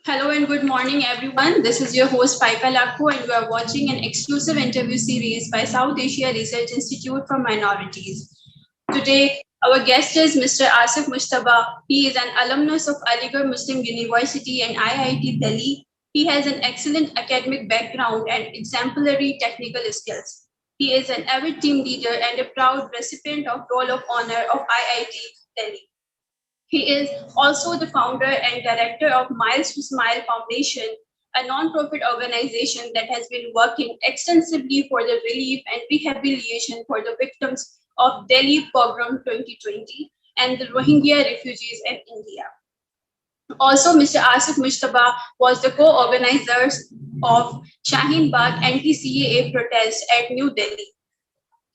Hello and good morning, everyone. This is your host Faiqa Lakho, and you are watching an exclusive interview series by South Asia Research Institute for Minorities. Today, our guest is Mr. Aasif Mujtaba. He is an alumnus of Aligarh Muslim University and IIT Delhi. He has an excellent academic background and exemplary technical skills. He is an avid team leader and a proud recipient of Roll of Honor of IIT Delhi. He is also the founder and director of Miles to Smile Foundation, a non-profit organization that has been working extensively for the relief and rehabilitation for the victims of Delhi Pogrom 2020 and the Rohingya refugees in India. Also, Mr. Aasif Mujtaba was the co-organizer of Shaheen Bagh anti-CAA protest at New Delhi.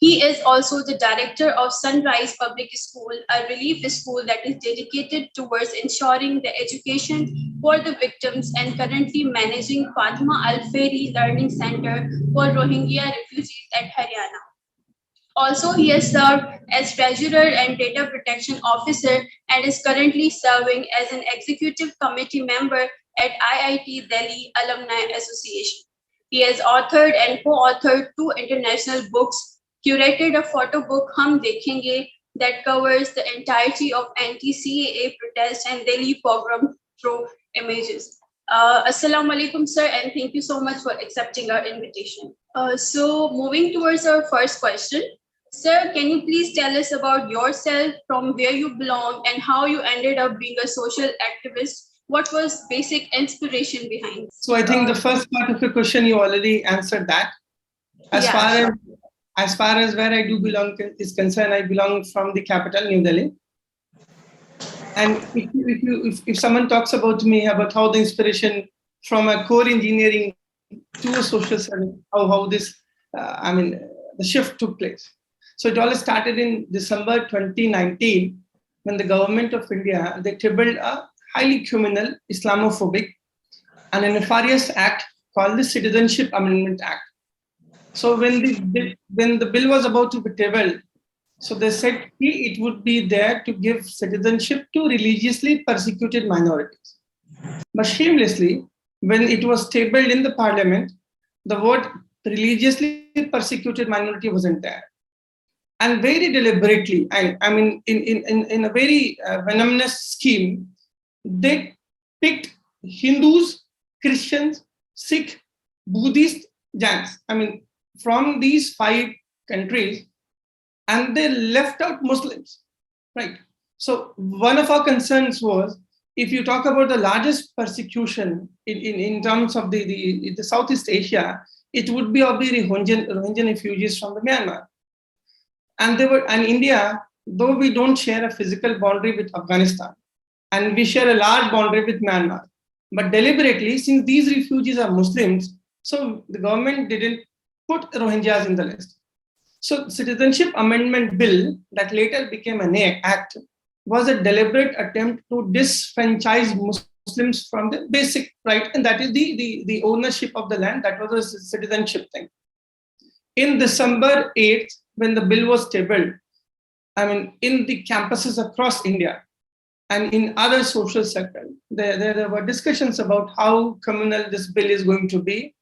He is also the director of Sunrise Public School, a relief school that is dedicated towards ensuring the education for the victims and currently managing Fatima Al Feri Learning Center for Rohingya refugees at Haryana. Also, he has served as treasurer and data protection officer and is currently serving as an executive committee member at IIT Delhi Alumni Association. He has authored and co-authored 2 international books, curated a photo book Hum Dekhenge that covers the entirety of anti-CAA protests and Delhi pogrom through images. Assalamu alaikum, sir, and thank you so much for accepting our invitation. So moving towards our first question, sir, can you please tell us about yourself, from where you belong, and how you ended up being a social activist? What was basic inspiration behind? So I think the first part of the question, you already answered that. As far as where I do belong is concerned, I belong from the capital, New Delhi. And if someone talks about me about how the inspiration from a core engineering to a social service, how this, the shift took place. So it all started in December 2019 when the government of India, they tabled a highly criminal, Islamophobic, and a nefarious act called the Citizenship Amendment Act. So when the bill was about to be tabled, so they said it would be there to give citizenship to religiously persecuted minorities. But shamelessly, when it was tabled in the parliament, the word religiously persecuted minority wasn't there. And very deliberately, in a very venomous scheme, they picked Hindus, Christians, Sikh, Buddhist, Jains. From these 5 countries, and they left out Muslims, right? So one of our concerns was, if you talk about the largest persecution in terms of the Southeast Asia, it would be of the Rohingya refugees from the Myanmar. And India, though we don't share a physical boundary with Afghanistan, and we share a large boundary with Myanmar, but deliberately, since these refugees are Muslims, so the government didn't put Rohingyas in the list. So Citizenship Amendment Bill that later became an act was a deliberate attempt to disfranchise Muslims from the basic right, and that is the ownership of the land. That was a citizenship thing. In December 8th, when the bill was tabled, in the campuses across India and in other social sectors, there were discussions about how communal this bill is going to be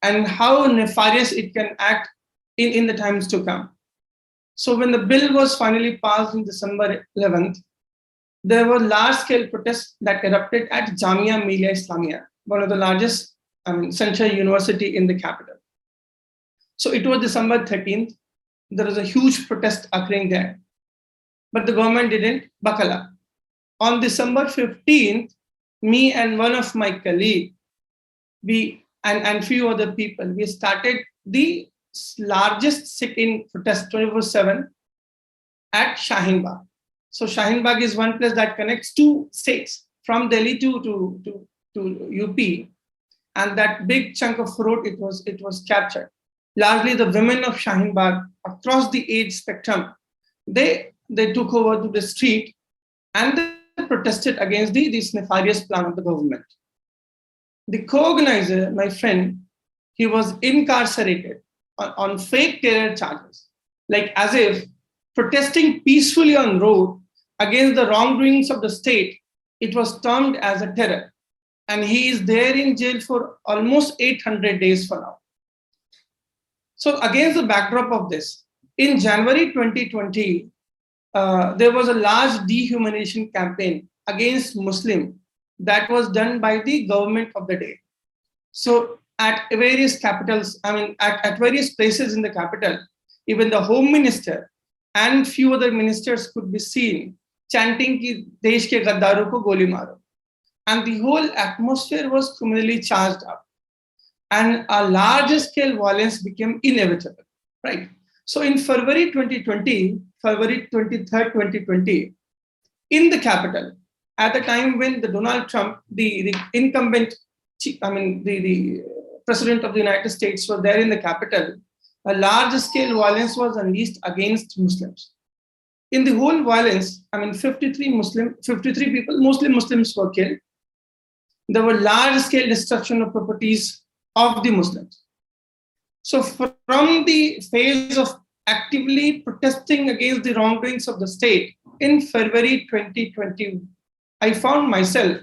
and how nefarious it can act in the times to come. So when the bill was finally passed on December 11th, there were large-scale protests that erupted at Jamia Millia Islamia, one of the largest central university in the capital. So it was December 13th. There was a huge protest occurring there, but the government didn't buckle up. On December 15th, me and one of my colleagues, and few other people, we started the largest sit-in protest 24/7 at Shaheen Bagh. So Shaheen Bagh is one place that connects 2 states from Delhi to UP, and that big chunk of road it was captured. Largely the women of Shaheen Bagh across the age spectrum, they took over to the street and they protested against this nefarious plan of the government. The co-organizer, my friend, he was incarcerated on fake terror charges, like as if protesting peacefully on road against the wrongdoings of the state, it was termed as a terror. and he is there in jail for almost 800 days for now. So against the backdrop of this, in January 2020, there was a large dehumanization campaign against Muslim that was done by the government of the day. So at various capitals, at various places in the capital, even the home minister and few other ministers could be seen chanting ki desh ke gaddaron ko goli maro. And the whole atmosphere was criminally charged up. And a large scale violence became inevitable, right? So in February 2020, February 23rd, 2020, in the capital, at the time when the Donald Trump, the incumbent, the president of the United States was there in the capital, a large scale violence was unleashed against Muslims. In the whole violence, 53 people, mostly Muslims were killed. There were large scale destruction of properties of the Muslims. So from the phase of actively protesting against the wrongdoings of the state in February 2020, I found myself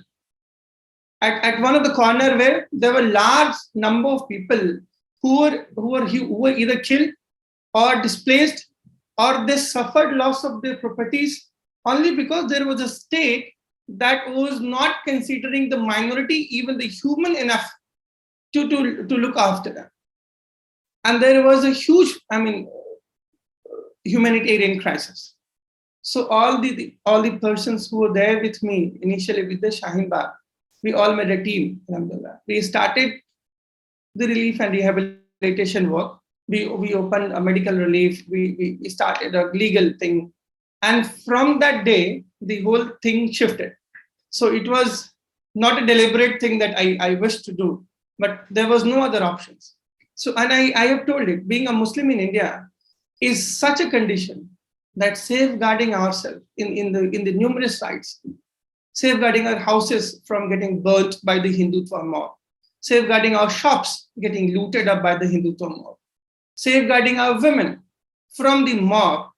at one of the corner where there were large number of people who were either killed or displaced, or they suffered loss of their properties only because there was a state that was not considering the minority even the human enough to look after them. And there was a huge, humanitarian crisis. So all the persons who were there with me initially with the Shaheen Bagh, we all made a team. Alhamdulillah. We started the relief and rehabilitation work. We opened a medical relief. We started a legal thing, and from that day the whole thing shifted. So it was not a deliberate thing that I wished to do, but there was no other options. So, and I have told it, being a Muslim in India is such a condition that safeguarding ourselves in the numerous rights, safeguarding our houses from getting burnt by the Hindutva mob, safeguarding our shops getting looted up by the Hindutva mob, safeguarding our women from the mob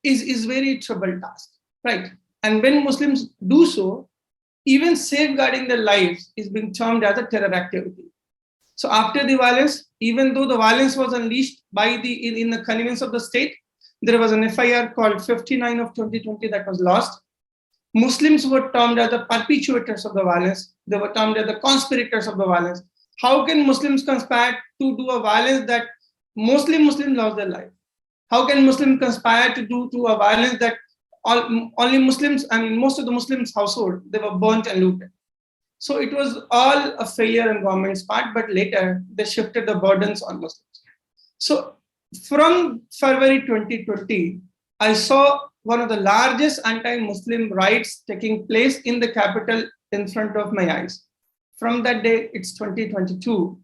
is very troubled task, right? And when Muslims do so, even safeguarding their lives is being termed as a terror activity. So after the violence, even though the violence was unleashed by in the connivance of the state, there was an FIR called 59 of 2020 that was lost. Muslims were termed as the perpetrators of the violence. They were termed as the conspirators of the violence. How can Muslims conspire to do a violence that mostly Muslims lost their life? How can Muslims conspire to do a violence that only Muslims, most of the Muslims' household, they were burnt and looted? So it was all a failure on government's part, but later they shifted the burdens on Muslims. So from February 2020, I saw one of the largest anti-Muslim riots taking place in the capital in front of my eyes. From that day, it's 2022.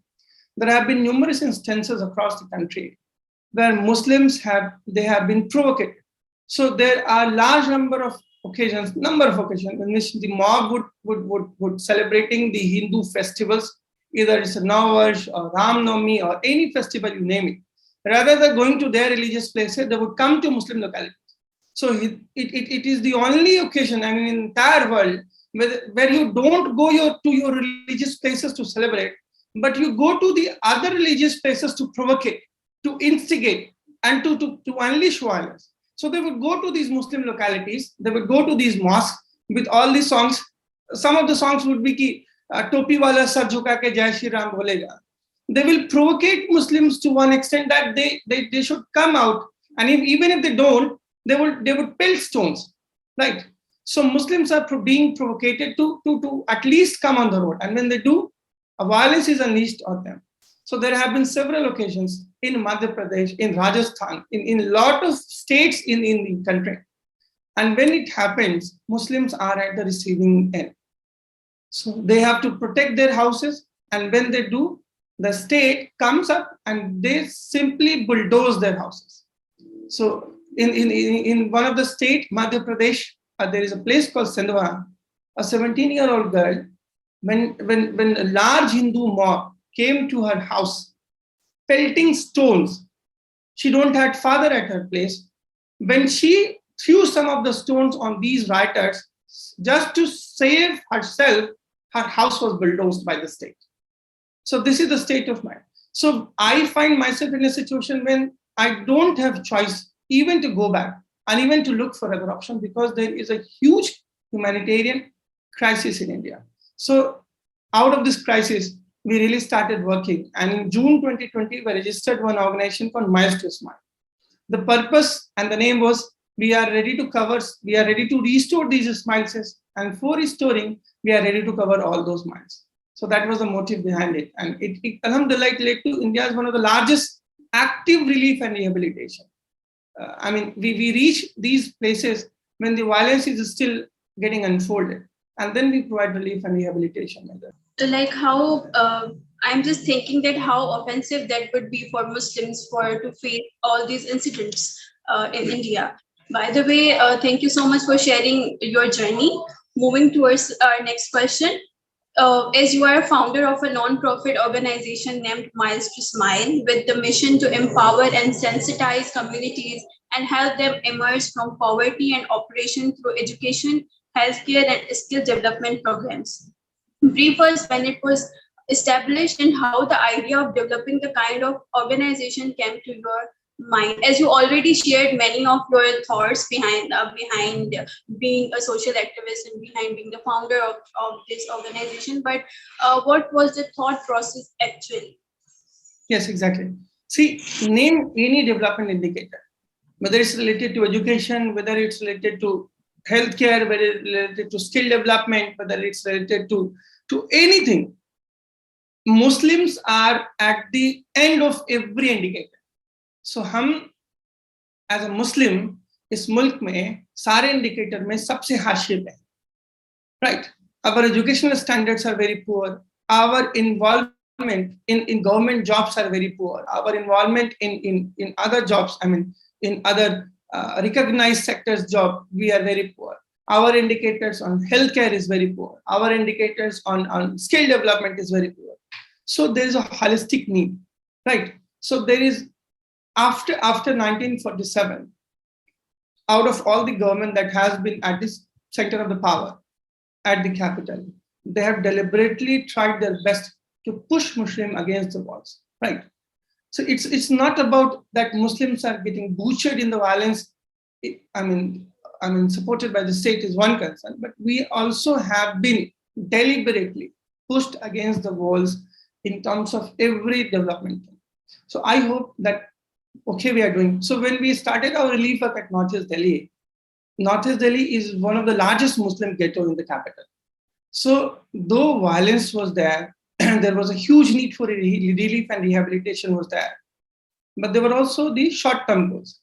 There have been numerous instances across the country where Muslims have been provoked. So there are large number of occasions in which the mob would celebrating the Hindu festivals, either it's a Navavarsh or Ram Navami or any festival, you name it. Rather than going to their religious places, they would come to Muslim localities. So it is the only occasion, in the entire world, where you don't go to your religious places to celebrate, but you go to the other religious places to provocate, to instigate, and to unleash violence. So they would go to these Muslim localities, they would go to these mosques with all these songs. Some of the songs would be ki topi wala sar jhuka ke Jai Shri Ram bolega. They will provocate Muslims to one extent that they should come out, and even if they don't, they would pelt stones, right? So Muslims are being provocated to at least come on the road, and when they do, a violence is unleashed on them. So there have been several occasions in Madhya Pradesh, in Rajasthan, in a lot of states in the country. And when it happens, Muslims are at the receiving end. So they have to protect their houses, and when they do, the state comes up and they simply bulldoze their houses. So in one of the states, Madhya Pradesh, there is a place called Sandhwa. A 17-year-old girl, when a large Hindu mob came to her house, pelting stones, she don't have father at her place. When she threw some of the stones on these rioters, just to save herself, her house was bulldozed by the state. So this is the state of mind. So I find myself in a situation when I don't have choice even to go back and even to look for other options, because there is a huge humanitarian crisis in India. So out of this crisis, we really started working. And in June 2020, we registered one organization called Miles to Smile. The purpose and the name was, we are ready to restore these smiles, and for restoring, we are ready to cover all those smiles. So that was the motive behind it. And it alhamdulillah, it led to India as one of the largest active relief and rehabilitation. We reach these places when the violence is still getting unfolded, and then we provide relief and rehabilitation. Like how I'm just thinking that how offensive that would be for Muslims to face all these incidents in India. By the way, thank you so much for sharing your journey. Moving towards our next question. As you are a founder of a non-profit organization named Miles to Smile, with the mission to empower and sensitize communities and help them emerge from poverty and oppression through education, healthcare, and skill development programs. Brief us when it was established and how the idea of developing the kind of organization came to your mind, as you already shared many of your thoughts behind being a social activist and behind being the founder of this organization, but what was the thought process actually? Yes, exactly. See, name any development indicator, whether it's related to education, whether it's related to healthcare, whether it's related to skill development, whether it's related to anything. Muslims are at the end of every indicator. So हम as a Muslim इस मुल्क में सारे indicator में सबसे हाशिए पे, right? Our educational standards are very poor. Our involvement in government jobs are very poor. Our involvement in other jobs, in other recognized sectors job, we are very poor. Our indicators on healthcare is very poor. Our indicators on skill development is very poor. So there is a holistic need, right? So there is, after 1947, out of all the government that has been at this center of the power, at the capital, they have deliberately tried their best to push Muslim against the walls, right? So it's not about that Muslims are getting butchered in the violence. Supported by the state is one concern, but we also have been deliberately pushed against the walls in terms of every development. So I hope that, okay, we are doing. So when we started our relief work at Northeast Delhi is one of the largest Muslim ghetto in the capital. So though violence was there, there was a huge need for relief and rehabilitation was there. But there were also the short-term goals.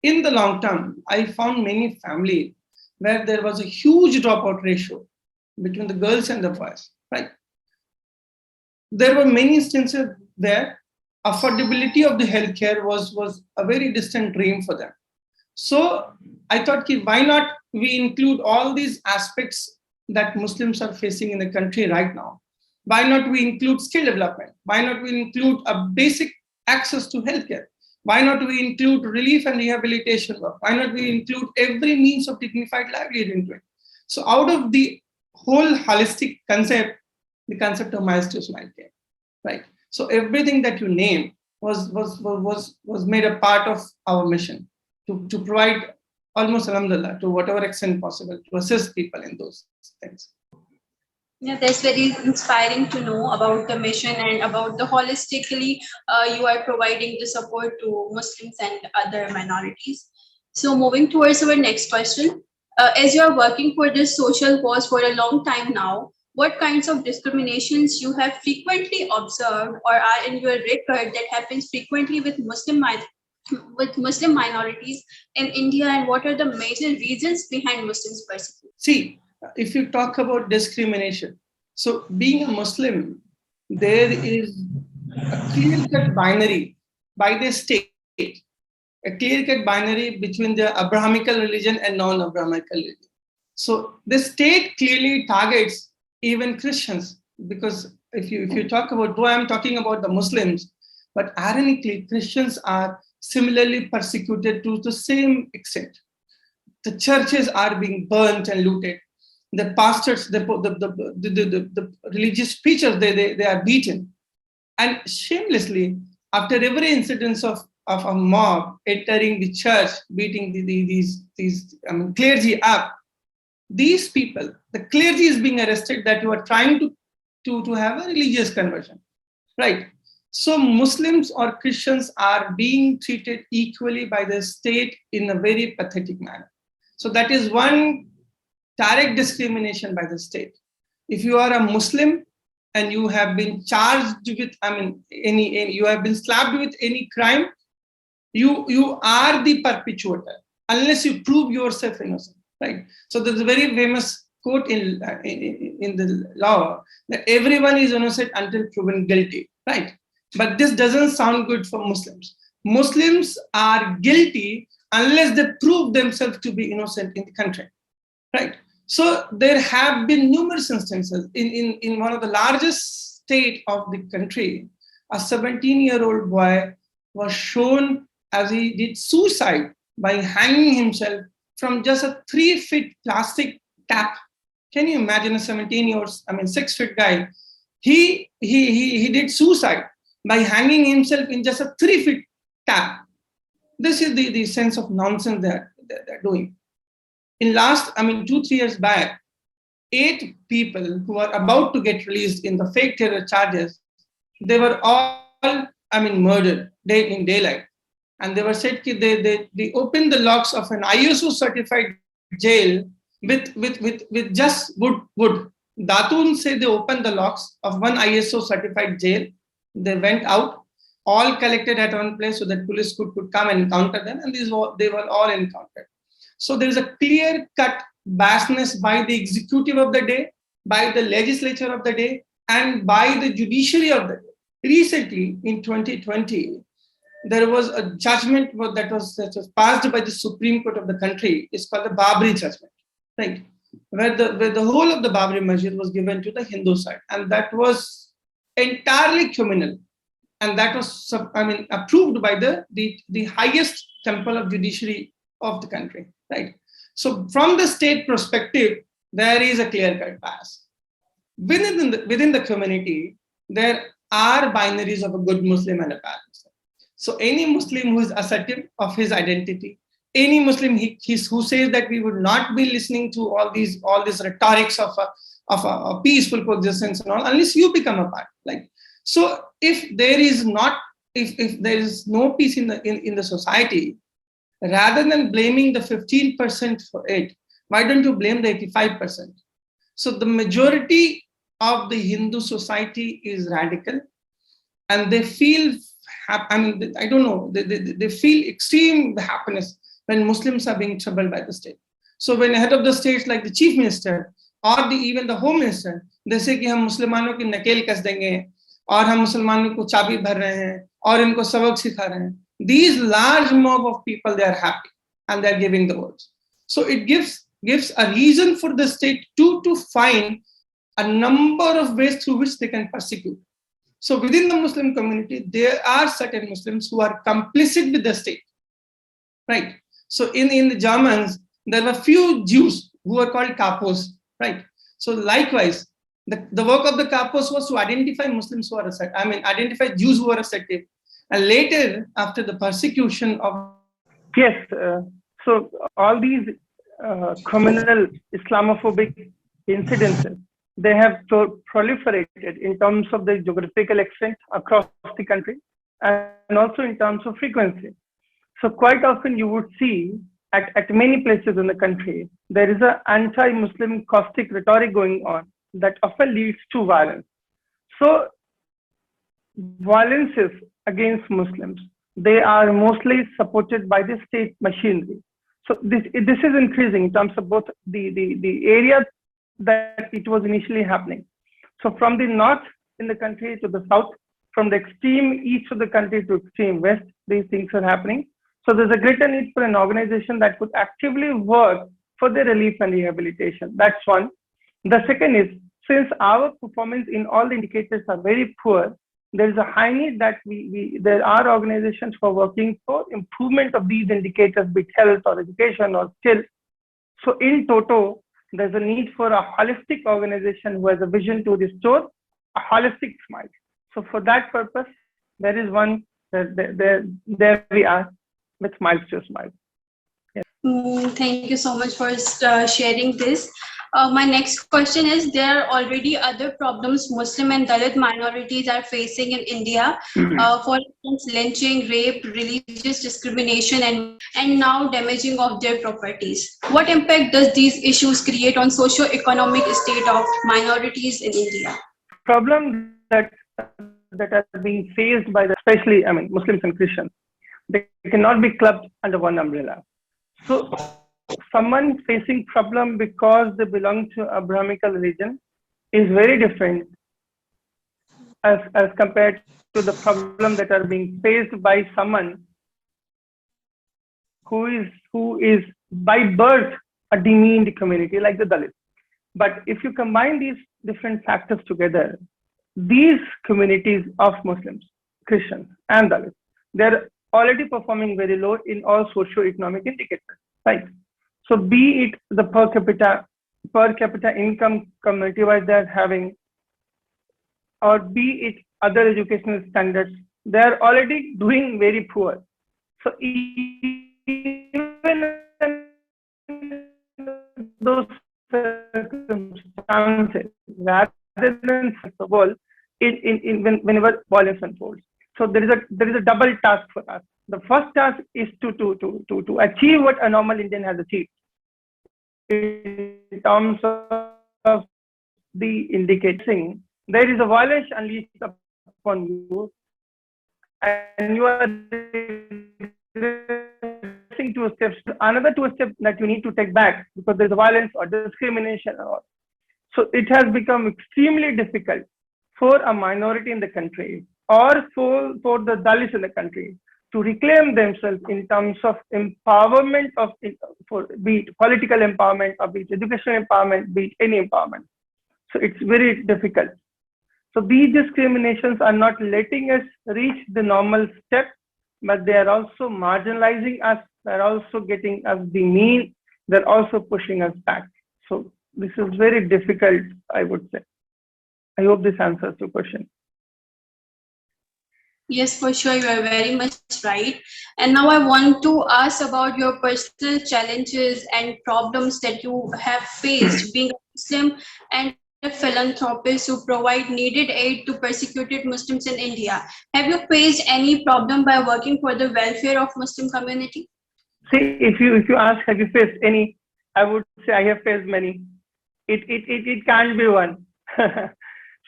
In the long term, I found many families where there was a huge dropout ratio between the girls and the boys, right? There were many instances where affordability of the healthcare was a very distant dream for them. So I thought, why not we include all these aspects that Muslims are facing in the country right now? Why not we include skill development? Why not we include a basic access to healthcare? Why not we include relief and rehabilitation work? Why not we include every means of dignified livelihood into it? So out of the whole holistic concept, the concept of Miles to Smile came, right? So everything that you name was made a part of our mission to provide, almost alhamdulillah, to whatever extent possible, to assist people in those things. Yeah, that's very inspiring to know about the mission and about the holistically you are providing the support to Muslims and other minorities. So moving towards our next question, as you are working for this social cause for a long time now, what kinds of discriminations you have frequently observed or are in your record that happens frequently with Muslim minorities in India, and what are the major reasons behind Muslims persecution? See, if you talk about discrimination, so being a Muslim, there is a clear-cut binary by the state, a clear-cut binary between the Abrahamical religion and non-Abrahamical religion. So the state clearly targets even Christians, because if you talk about, though I'm talking about the Muslims, but ironically, Christians are similarly persecuted to the same extent. The churches are being burnt and looted. the pastors, the religious preachers, they are beaten. And shamelessly, after every incident of a mob entering the church, beating these clergy up, these people, the clergy is being arrested that you are trying to have a religious conversion, right? So Muslims or Christians are being treated equally by the state in a very pathetic manner. So that is one direct discrimination by the state. If you are a Muslim and you have been charged with, any you have been slapped with any crime, you are the perpetrator unless you prove yourself innocent, right? So there's a very famous quote in the law that everyone is innocent until proven guilty, right? But this doesn't sound good for Muslims. Muslims are guilty unless they prove themselves to be innocent in the country, right? So there have been numerous instances in one of the largest state of the country. A 17-year-old boy was shown as he did suicide by hanging himself from just a 3-foot plastic tap. Can you imagine a 6-foot guy? He did suicide by hanging himself in just a 3-foot tap. This is the sense of nonsense that they're doing. In last, 2-3 years back, 8 people who are about to get released in the fake terror charges, they were all, murdered in daylight. And they were said they opened the locks of an ISO certified jail with just wood. Datun say they opened the locks of one ISO certified jail. They went out, all collected at one place so that police could come and encounter them, and they were all encountered. So there is a clear-cut biasness by the executive of the day, by the legislature of the day, and by the judiciary of the day. Recently, in 2020, there was a judgment that was passed by the Supreme Court of the country. It's called the Babri judgment, right? Where the whole of the Babri Masjid was given to the Hindu side, and that was entirely communal, and that was approved by the highest temple of judiciary of the country, right? So from the state perspective, there is a clear-cut bias. Within the community, there are binaries of a good Muslim and a bad Muslim. So any Muslim who is assertive of his identity, any Muslim who says that we would not be listening to all these rhetorics of a peaceful coexistence and all, unless you become a part. Like, so if there is no peace in the society, rather than blaming the 15% for it, why don't you blame the 85%? So the majority of the Hindu society is radical, and they feel, I don't know, they feel extreme happiness when Muslims are being troubled by the state. So when head of the state, like the chief minister or even the home minister, they say कि हम मुसलमानों की नकेल कस देंगे और हम मुसलमानों को चाबी भर रहे हैं और इनको सबक सिखा रहे हैं. These large mob of people, they are happy and they are giving the words. So it gives a reason for the state to find a number of ways through which they can persecute. So within the Muslim community, there are certain Muslims who are complicit with the state, right? So in the Germans, there were few Jews who were called kapos, right? So likewise, the work of the kapos was to identify Muslims who are identify Jews who are assertive. And later, after the persecution of... Yes, so all these communal Islamophobic incidences, they have proliferated in terms of the geographical extent across the country and also in terms of frequency. So quite often you would see at many places in the country, there is an anti-Muslim caustic rhetoric going on that often leads to violence. So violences against Muslims, they are mostly supported by the state machinery. So this is increasing in terms of both the area that it was initially happening. So from the north in the country to the south, from the extreme east of the country to extreme west, these things are happening. So there's a greater need for an organization that could actively work for the relief and rehabilitation. That's one. The second is, since our performance in all the indicators are very poor, there is a high need that there are organizations for working for improvement of these indicators, be it health or education or skill. So in total, there's a need for a holistic organization who has a vision to restore a holistic smile. So for that purpose, there is one, there we are with Smiles to Smile. Yes. Thank you so much for sharing this. My next question is, there are already other problems Muslim and Dalit minorities are facing in India. For instance, lynching, rape, religious discrimination, and now damaging of their properties. What impact does these issues create on socio-economic state of minorities in India? Problem that are being faced by especially, I mean, Muslims and Christians, they cannot be clubbed under one umbrella. So someone facing problem because they belong to Abrahamic religion is very different as compared to the problem that are being faced by someone who is by birth a demeaned community like the Dalits. But if you combine these different factors together, these communities of Muslims, Christians, and Dalits, they're already performing very low in all socio-economic indicators, right? So be it the per capita income community-wise they're having, or be it other educational standards, they're already doing very poor. So even those circumstances, rather than the world, whenever violence unfolds. So there is a double task for us. The first task is to achieve what a normal Indian has achieved in terms of the indicating there is a violence unleashed upon you, and you are two steps. Another two steps that you need to take back because there is violence or discrimination or all. So it has become extremely difficult for a minority in the country or for the Dalits in the country to reclaim themselves in terms of empowerment be it political empowerment or be it educational empowerment, be it any empowerment. So it's very difficult. So these discriminations are not letting us reach the normal step, but they are also marginalizing us. They're also getting us demeaned. They're also pushing us back. So this is very difficult, I would say. I hope this answers your question. Yes, for sure, you are very much right. And now I want to ask about your personal challenges and problems that you have faced being a Muslim and a philanthropist who provide needed aid to persecuted Muslims in India. Have you faced any problem by working for the welfare of Muslim community? See, if you ask, have you faced any? I would say I have faced many. It can't be one.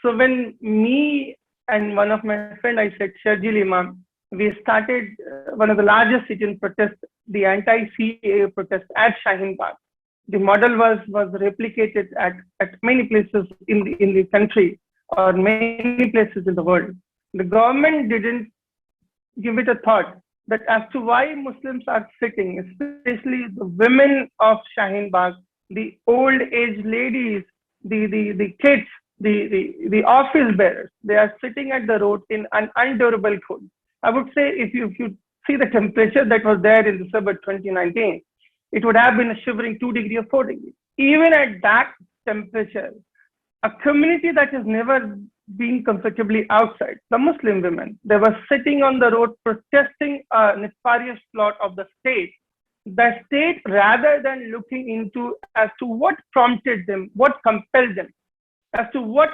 So when me and one of my friends, I said, Sharjil Imam, we started one of the largest sit-in protests, the anti-CAA protest at Shaheen Bagh. The model was replicated at many places in the country or many places in the world. The government didn't give it a thought that as to why Muslims are sitting, especially the women of Shaheen Bagh, the old age ladies, the kids, the office bearers, they are sitting at the road in an unendurable cold. I would say if you see the temperature that was there in December 2019, it would have been a shivering 2 degrees or 4 degrees. Even at that temperature, a community that has never been comfortably outside, the Muslim women, they were sitting on the road protesting a nefarious plot of the state. The state, rather than looking into as to what prompted them, what compelled them, as to what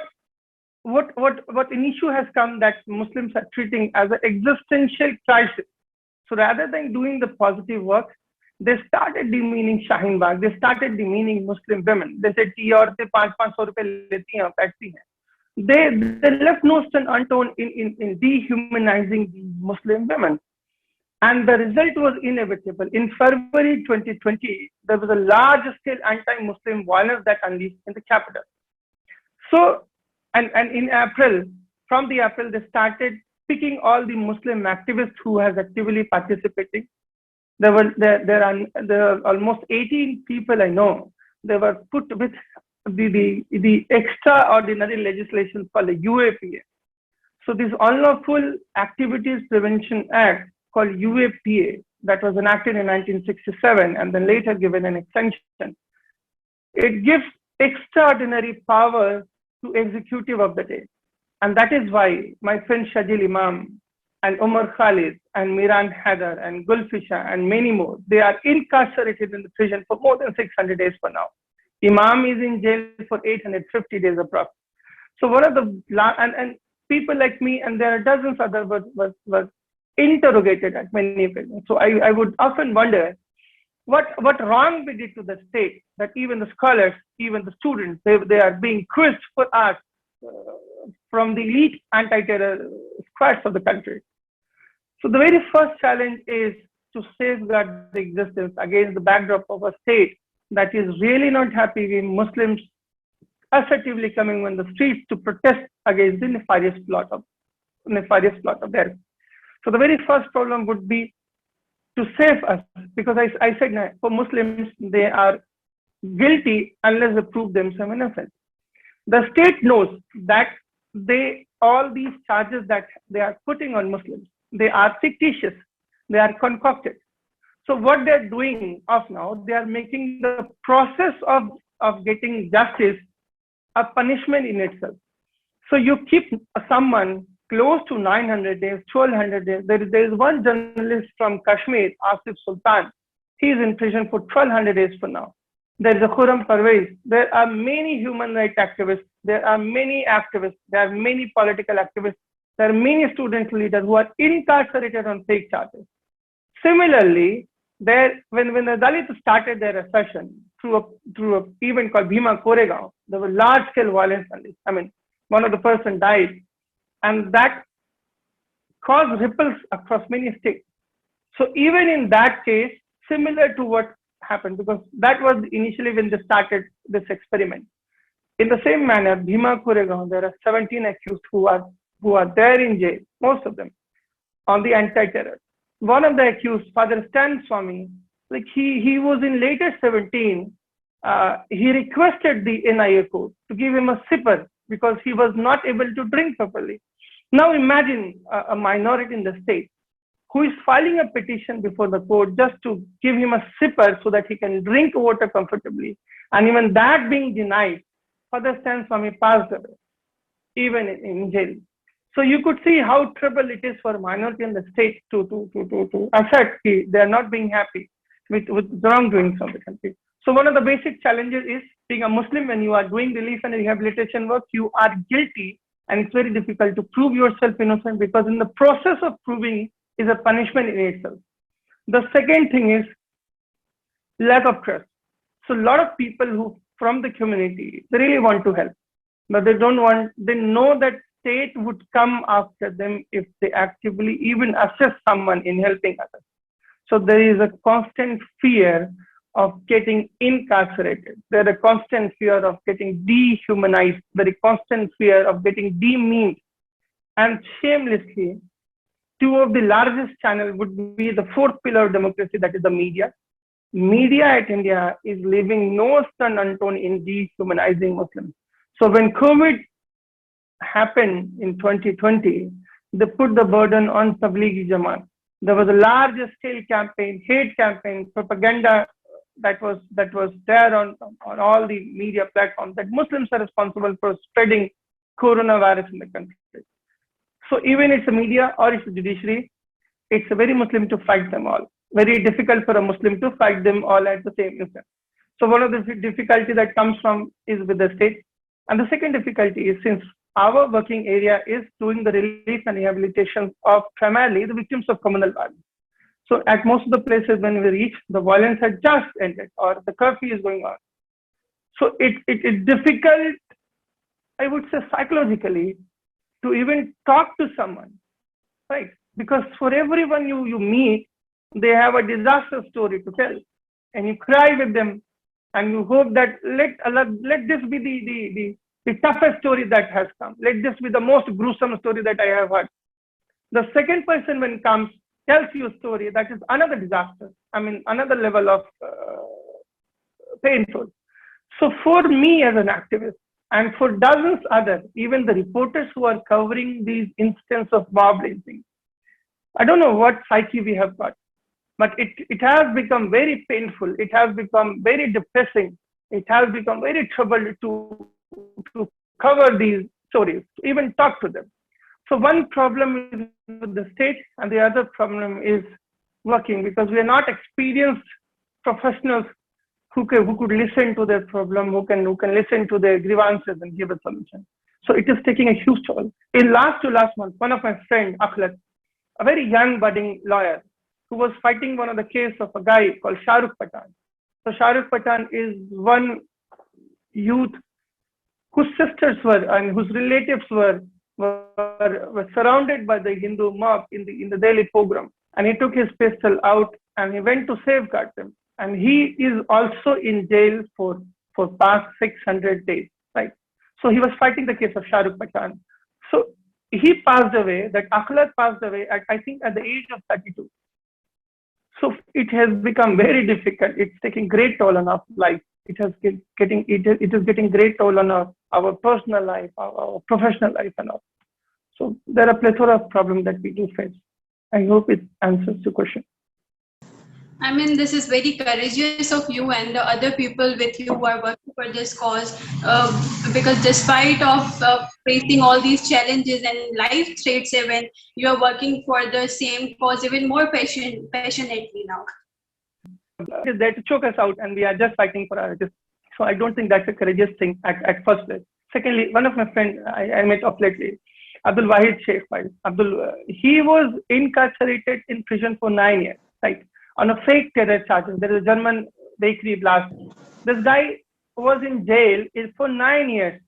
an issue has come that Muslims are treating as an existential crisis. So rather than doing the positive work, they started demeaning Shaheen Bagh. They started demeaning Muslim women. They said, they left no stone unturned in dehumanizing the Muslim women. And the result was inevitable. In February 2020, there was a large-scale anti-Muslim violence that unleashed in the capital. So, and in April, from the April, they started picking all the Muslim activists who has actively participating. There are almost 18 people I know. They were put with the extraordinary legislation called the UAPA. So this Unlawful Activities Prevention Act called UAPA that was enacted in 1967 and then later given an extension. it gives extraordinary power to executive of the day. And that is why my friend Shajil Imam and Umar Khalid and Miran Haider and Gulfisha and many more, they are incarcerated in the prison for more than 600 days for now. Imam is in jail for 850 days approximately. So one of the, and people like me, and there are dozens other was interrogated at many occasions. So I would often wonder what wrong we did to the state that even the scholars, even the students, they are being quizzed for us from the elite anti-terror squads of the country. So the very first challenge is to safeguard the existence against the backdrop of a state that is really not happy with Muslims assertively coming on the streets to protest against the nefarious plot of theirs. So the very first problem would be to save us, because I said for Muslims, they are guilty unless they prove themselves innocent. The state knows that all these charges that they are putting on Muslims, they are fictitious, they are concocted. So what they're doing of now, they are making the process of getting justice a punishment in itself. So you keep someone close to 900 days, 1200 days. There is one journalist from Kashmir, Aasif Sultan. He is in prison for 1200 days for now. There is a Khurram Parvez. There are many human rights activists. There are many activists. There are many political activists. There are many student leaders who are incarcerated on fake charges. Similarly, when the Dalits started their recession through an event called Bhima Koregaon, there was large-scale violence on this. I mean, one of the person died, and that caused ripples across many states. So even in that case, similar to what happened, because that was initially when they started this experiment. In the same manner, Bhima Koregaon, there are 17 accused who are there in jail, most of them, on the anti-terror. One of the accused, Father Stan Swami, like he was in later 17, he requested the NIA court to give him a sipper because he was not able to drink properly. Now imagine a minority in the state who is filing a petition before the court just to give him a sipper so that he can drink water comfortably. And even that being denied, Father Stan Swami passed away, even in jail. So you could see how trouble it is for a minority in the state to assert they are not being happy with the wrongdoings of the country. So one of the basic challenges is being a Muslim, when you are doing relief and rehabilitation work, you are guilty, and it's very difficult to prove yourself innocent because in the process of proving is a punishment in itself. The second thing is lack of trust. So a lot of people who from the community, they really want to help, but they know that state would come after them if they actively even assist someone in helping others. So there is a constant fear of getting incarcerated. There is a constant fear of getting dehumanized. There is a constant fear of getting demeaned. And shamelessly, two of the largest channels would be the fourth pillar of democracy, that is the media. Media at India is leaving no stone unturned in dehumanizing Muslims. So when COVID happened in 2020, they put the burden on Tablighi Jamaat. There was a large scale campaign, hate campaign, propaganda that was there on all the media platforms that Muslims are responsible for spreading coronavirus in the country. So even it's a media or it's a judiciary, it's a very Muslim to fight them all. Very difficult for a Muslim to fight them all at the same instant. So one of the difficulty that comes from is with the state. And the second difficulty is, since our working area is doing the relief and rehabilitation of primarily the victims of communal violence. So at most of the places when we reach, the violence had just ended or the curfew is going on. So it's difficult, I would say psychologically, to even talk to someone, right? Because for everyone you meet, they have a disaster story to tell, and you cry with them, and you hope that let this be the toughest story that has come. Let this be the most gruesome story that I have heard. The second person when comes tells you a story that is another disaster. I mean, another level of painful. So for me as an activist, and for dozens others, even the reporters who are covering these instances of mob lynching, I don't know what psyche we have got, but it has become very painful. It has become very depressing it has become very troubled to cover these stories, to even talk to them. So one problem is with the state, and the other problem is working, because we are not experienced professionals who could listen to their problem, who can listen to their grievances and give a solution. So it is taking a huge toll. In last month, one of my friend, Akhlat, a very young budding lawyer, who was fighting one of the case of a guy called Shahrukh Pathan. So Shahrukh Pathan is one youth whose sisters were and whose relatives were surrounded by the Hindu mob in the Delhi pogrom, and he took his pistol out and he went to safeguard them. And he is also in jail for past 600 days, right? So he was fighting the case of Shahrukh Pathan. So he passed away. That Akhlat passed away at, I think, at the age of 32. So it has become very difficult. It's taking great toll on our life. It is getting great toll on our personal life, our professional life, and all. So there are a plethora of problems that we do face. I hope it answers your question. I mean, this is very courageous of you and the other people with you who are working for this cause, because despite of facing all these challenges and life threats, even you are working for the same cause even more passionately now. It is there to choke us out, and we are just fighting for our justice. So I don't think that's a courageous thing at first place. Secondly, one of my friends I met of lately, Abdul Wahid Sheikh, he was incarcerated in prison for 9 years, right? On a fake terror charges. There is a German bakery blast. This guy was in jail for 9 years.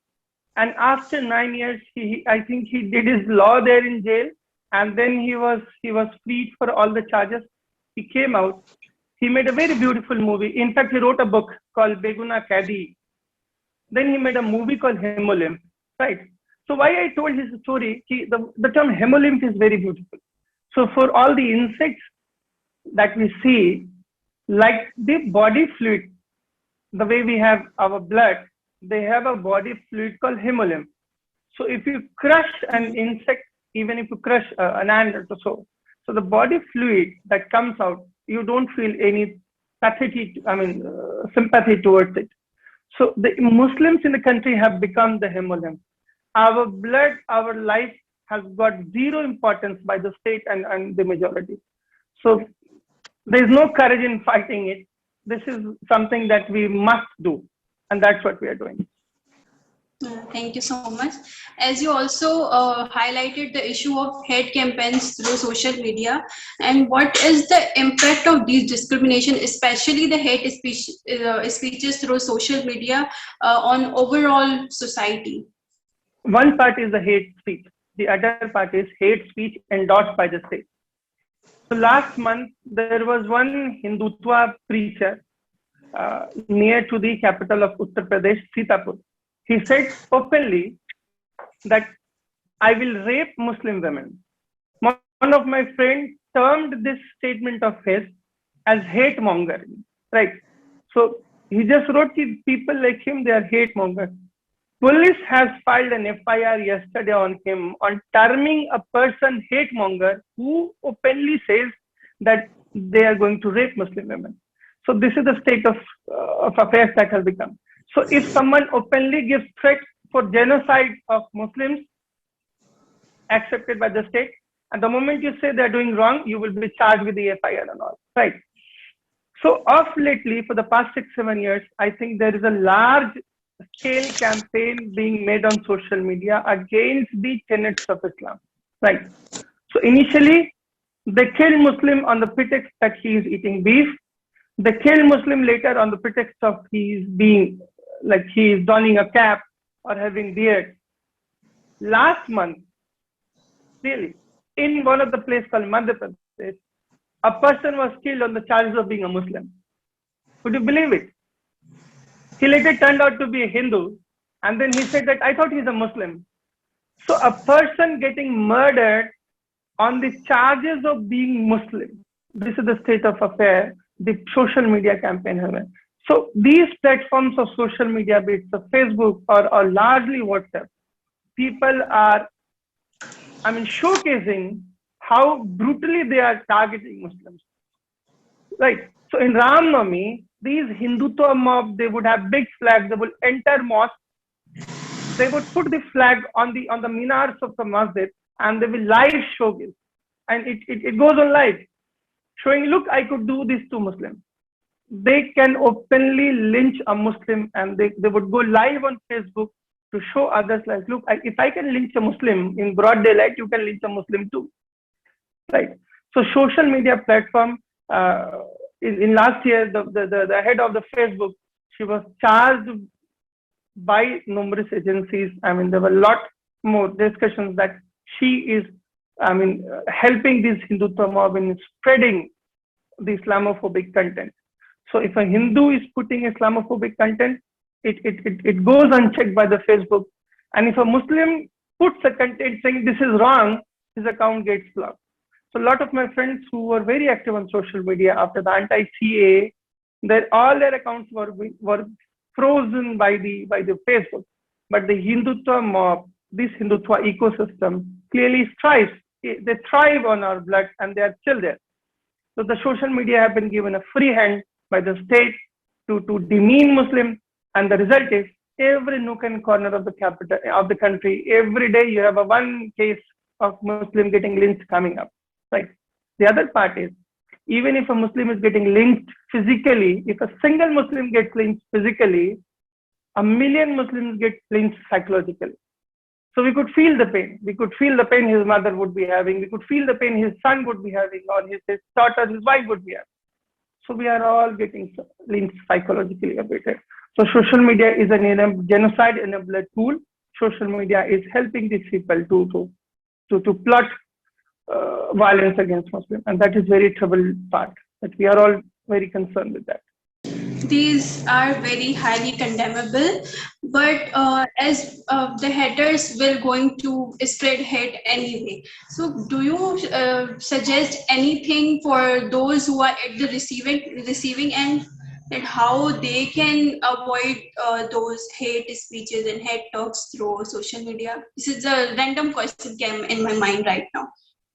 And after 9 years, I think he did his law there in jail. And then he was freed for all the charges. He came out. He made a very beautiful movie. In fact, he wrote a book called Beguna Kadi. Then he made a movie called Hemolymph, right? So why I told his story, the term Hemolymph is very beautiful. So for all the insects that we see, like the body fluid, the way we have our blood, they have a body fluid called hemolymph. So if you crush an insect, even if you crush an ant or so the body fluid that comes out, you don't feel any sympathy towards it. So the Muslims in the country have become the hemolymph. Our blood, our life has got zero importance by the state and the majority. So there is no courage in fighting it. This is something that we must do, and that's what we are doing. Thank you so much. As you also highlighted the issue of hate campaigns through social media, and what is the impact of these discrimination, especially the hate speeches through social media on overall society? One part is the hate speech. The other part is hate speech endorsed by the state. So last month, there was one Hindutva preacher near to the capital of Uttar Pradesh, Sitapur. He said openly that I will rape Muslim women. One of my friends termed this statement of his as hate mongering, right? So he just wrote people like him, they are hate mongers. Police has filed an FIR yesterday on him on terming a person hate monger who openly says that they are going to rape Muslim women. So this is the state of affairs that has become. So if someone openly gives threats for genocide of Muslims accepted by the state, and the moment you say they're doing wrong, you will be charged with the FIR and all, right? So of lately, for the past 6-7 years, I think there is a large scale campaign being made on social media against the tenets of Islam, right? So initially, they kill Muslim on the pretext that he is eating beef. They kill Muslim later on the pretext of he is donning a cap or having beard. Last month, really, in one of the places called Madhya Pradesh, a person was killed on the charges of being a Muslim. Could you believe it? He later turned out to be a Hindu, and then he said that I thought he's a Muslim. So a person getting murdered on the charges of being Muslim. This is the state of affairs the social media campaign has. So these platforms of social media, be it the Facebook or largely WhatsApp, people are, showcasing how brutally they are targeting Muslims. Right. So in Ram Navami, these Hindutva mob, they would have big flags, they would enter mosque, they would put the flag on the minars of the masjid, and they will live show this. And it goes on live, showing, look, I could do this to Muslims. They can openly lynch a Muslim, and they would go live on Facebook to show others, like, look, if I can lynch a Muslim in broad daylight, you can lynch a Muslim too. Right. So social media platform, in last year, the head of the Facebook, she was charged by numerous agencies. I mean, there were a lot more discussions that she is, I mean, helping this Hindutva mob in spreading the Islamophobic content. So if a Hindu is putting Islamophobic content, it goes unchecked by the Facebook. And if a Muslim puts a content saying this is wrong, his account gets blocked. So a lot of my friends who were very active on social media after the anti-CA, all their accounts were frozen by the Facebook. But the Hindutva mob, this Hindutva ecosystem clearly thrives. They thrive on our blood, and they are still there. So the social media have been given a free hand by the state to demean Muslims, and the result is every nook and corner of the capital of the country, every day you have a one case of Muslim getting lynched coming up. Right. The other part is, even if a Muslim is getting lynched physically, if a single Muslim gets lynched physically, 1 million Muslims get lynched psychologically. So we could feel the pain. We could feel the pain his mother would be having. We could feel the pain his son would be having, or his daughter, his wife would be having. So we are all getting lynched psychologically a bit. So social media is a genocide enabler tool. Social media is helping these people to plot violence against Muslims, and that is very troubled part. That we are all very concerned with that. These are very highly condemnable, but as the headers will going to spread hate anyway. So do you suggest anything for those who are at the receiving end, and how they can avoid those hate speeches and hate talks through social media? This is a random question came in my mind right now.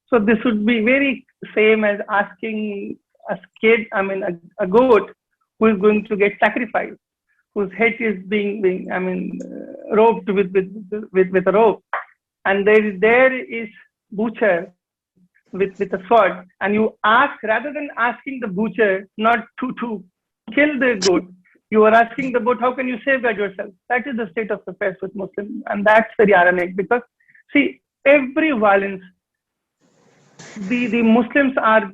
So this would be very same as asking a kid, I mean, a goat who is going to get sacrificed, whose head is being roped with a rope, and there is butcher with a sword, and you ask, rather than asking the butcher not to kill the goat, you are asking the goat, how can you safeguard yourself? That is the state of affairs with Muslims, and that's very ironic, because see, every violence, the Muslims are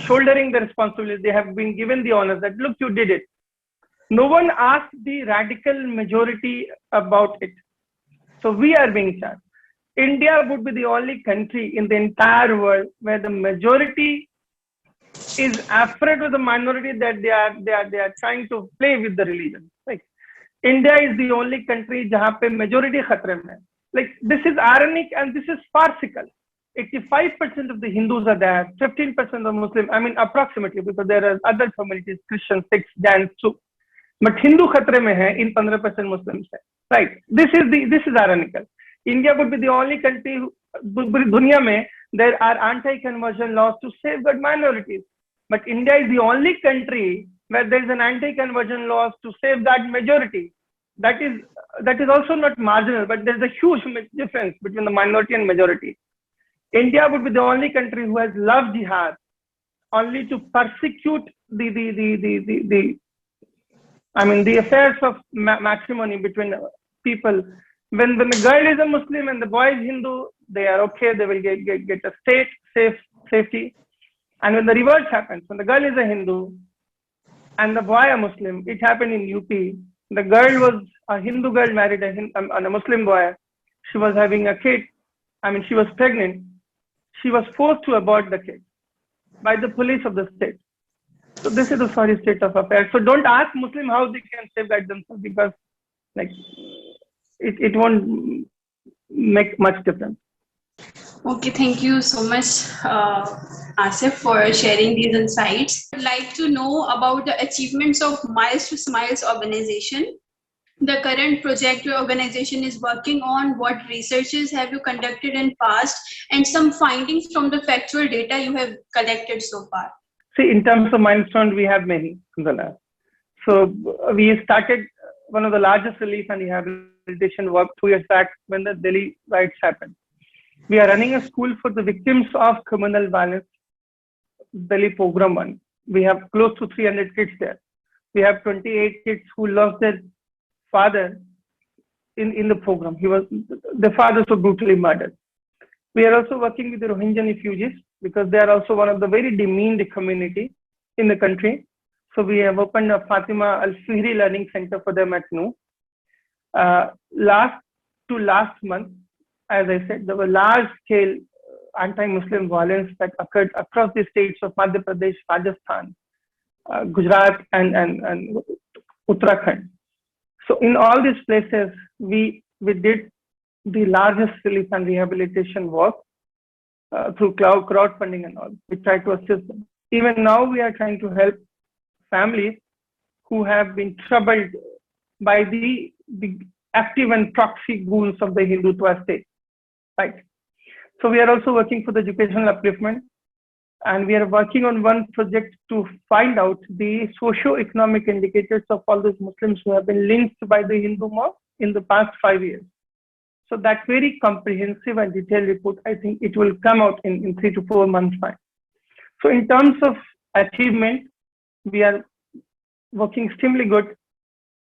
shouldering the responsibility. They have been given the honor that, look, you did it. No one asked the radical majority about it. So we are being charged. India would be the only country in the entire world where the majority is afraid of the minority, that they are trying to play with the religion. Like, India is the only country jahan pe majority khatre mein. Like, this is ironic and this is farcical. 85% of the Hindus are there, 15% of Muslims, approximately, because there are other communities, Christians, Sikhs, Jains too. But Hindu khatre mein hai, in 15% Muslims hai. Right. This is ironical. India would be the only country, dunya mein, there are anti-conversion laws to safeguard minorities. But India is the only country where there is an anti-conversion laws to safeguard majority. That is also not marginal, but there is a huge difference between the minority and majority. India would be the only country who has loved jihad only to persecute the affairs of matrimony between people. When the girl is a Muslim and the boy is Hindu, they are okay. They will get a safety. And when the reverse happens, when the girl is a Hindu and the boy a Muslim, it happened in UP. The girl was a Hindu girl married a Muslim boy. She was having a kid. She was pregnant. She was forced to abort the kid by the police of the state. So this is the sorry state of affairs. So don't ask Muslim how they can safeguard themselves, because it won't make much difference. Okay, thank you so much, Aasif, for sharing these insights. I'd like to know about the achievements of Miles to Smiles organization. The current project your organization is working on, what researches have you conducted in past, and some findings from the factual data you have collected so far. See, in terms of milestones, we have many, Alhamdulillah. So we started one of the largest relief and rehabilitation work 2 years back when the Delhi riots happened. We are running a school for the victims of criminal violence, Delhi Program 1. We have close to 300 kids there. We have 28 kids who lost their father in the program. The fathers were brutally murdered. We are also working with the Rohingya refugees because they are also one of the very demeaned community in the country. So we have opened a Fatima Al-Fihri Learning Center for them at Noor. Last month, as I said, there were large-scale anti-Muslim violence that occurred across the states of Madhya Pradesh, Rajasthan, Gujarat, and Uttarakhand. So in all these places, we did the largest relief and rehabilitation work through crowdfunding and all. We try to assist them. Even now, we are trying to help families who have been troubled by the active and proxy goons of the Hindutva state. Right. So we are also working for the educational upliftment, and we are working on one project to find out the socio-economic indicators of all those Muslims who have been lynched by the Hindu mob in the past 5 years. So that very comprehensive and detailed report, I think it will come out in 3 to 4 months' time. So in terms of achievement, we are working extremely good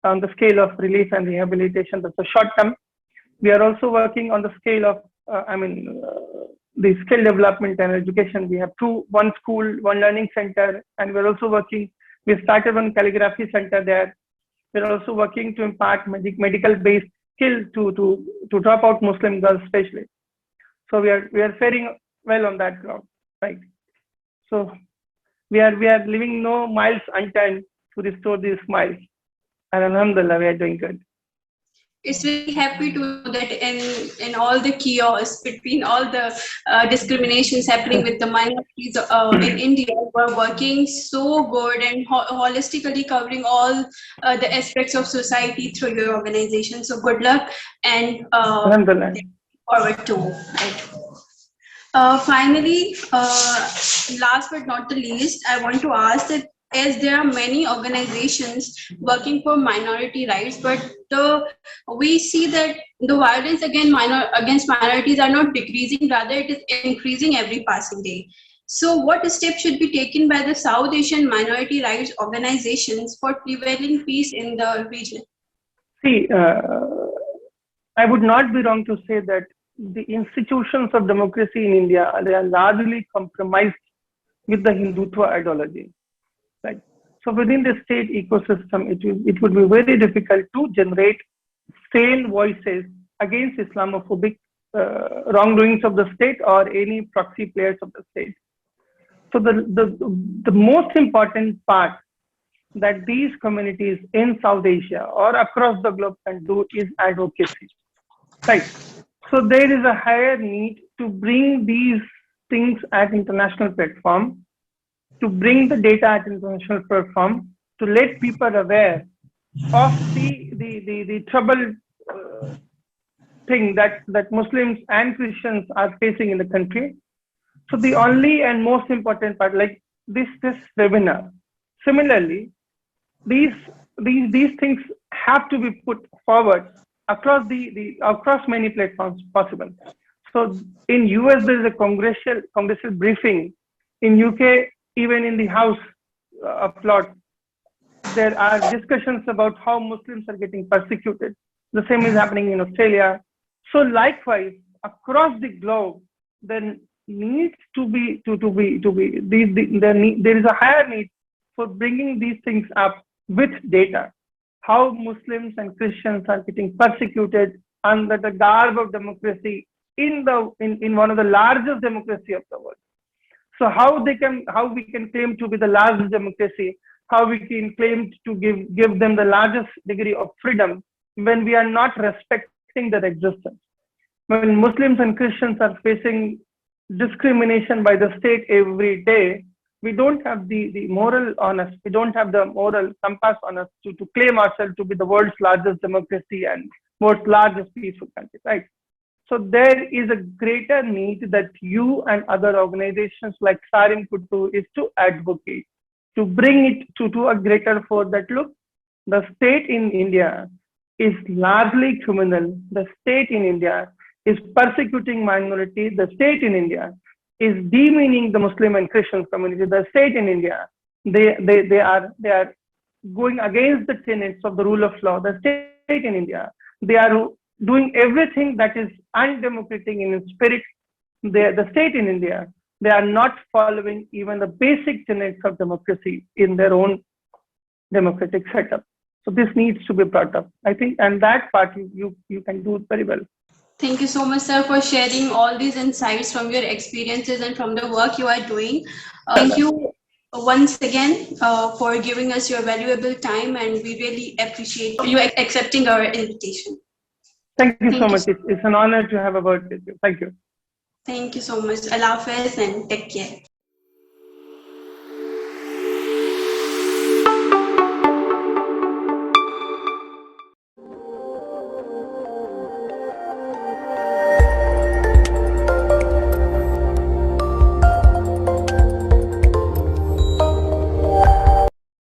on the scale of relief and rehabilitation. That's a short term. We are also working on the scale of, the skill development and education. We have one school, one learning center, and we're also working. We started one calligraphy center there. We're also working to impart medical-based skill to drop out Muslim girls, especially. So we are faring well on that ground, right? So we are leaving no miles unturned to restore these smiles, and Alhamdulillah, we are doing good. It's very happy to know that in all the chaos between all the discriminations happening with the minorities in India, we're working so good and holistically covering all the aspects of society through your organization. So good luck and forward to. Right. Finally, last but not the least, I want to ask that as there are many organizations working for minority rights, but we see that the violence against minorities are not decreasing, rather it is increasing every passing day. So what steps should be taken by the South Asian minority rights organizations for prevailing peace in the region? See, I would not be wrong to say that the institutions of democracy in India, they are largely compromised with the Hindutva ideology. Right. So within the state ecosystem, it would be very difficult to generate sane voices against Islamophobic wrongdoings of the state or any proxy players of the state. So the most important part that these communities in South Asia or across the globe can do is advocacy. Right. So there is a higher need to bring these things at international platform, to bring the data at international platform, to let people aware of the troubled thing that Muslims and Christians are facing in the country. So the only and most important part, like this webinar. Similarly, these things have to be put forward across across many platforms possible. So in US there is a congressional briefing. In UK, even in the House of Lords, there are discussions about how Muslims are getting persecuted. The same is happening in Australia. So likewise, across the globe, there needs to be there is a higher need for bringing these things up with data. How Muslims and Christians are getting persecuted under the garb of democracy in one of the largest democracy of the world. So how we can claim to be the largest democracy, how we can claim to give them the largest degree of freedom when we are not respecting their existence. When Muslims and Christians are facing discrimination by the state every day, we don't have the moral on us, we don't have the moral compass on us to claim ourselves to be the world's largest democracy and world's largest peaceful country, right? So there is a greater need that you and other organizations like SARIM could do is to advocate, to bring it to a greater fore that look, the state in India is largely criminal. The state in India is persecuting minorities. The state in India is demeaning the Muslim and Christian community. The state in India, they are going against the tenets of the rule of law. The state in India, they are doing everything that is undemocratic in spirit. The state in India, they are not following even the basic tenets of democracy in their own democratic setup. So this needs to be brought up, I think, and that part you can do very well. Thank you so much, sir, for sharing all these insights from your experiences and from the work you are doing. Thank you once again for giving us your valuable time, and we really appreciate you accepting our invitation. Thank you so much. It's an honor to have a word with you. Thank you. Thank you so much. Allah Hafiz and take care.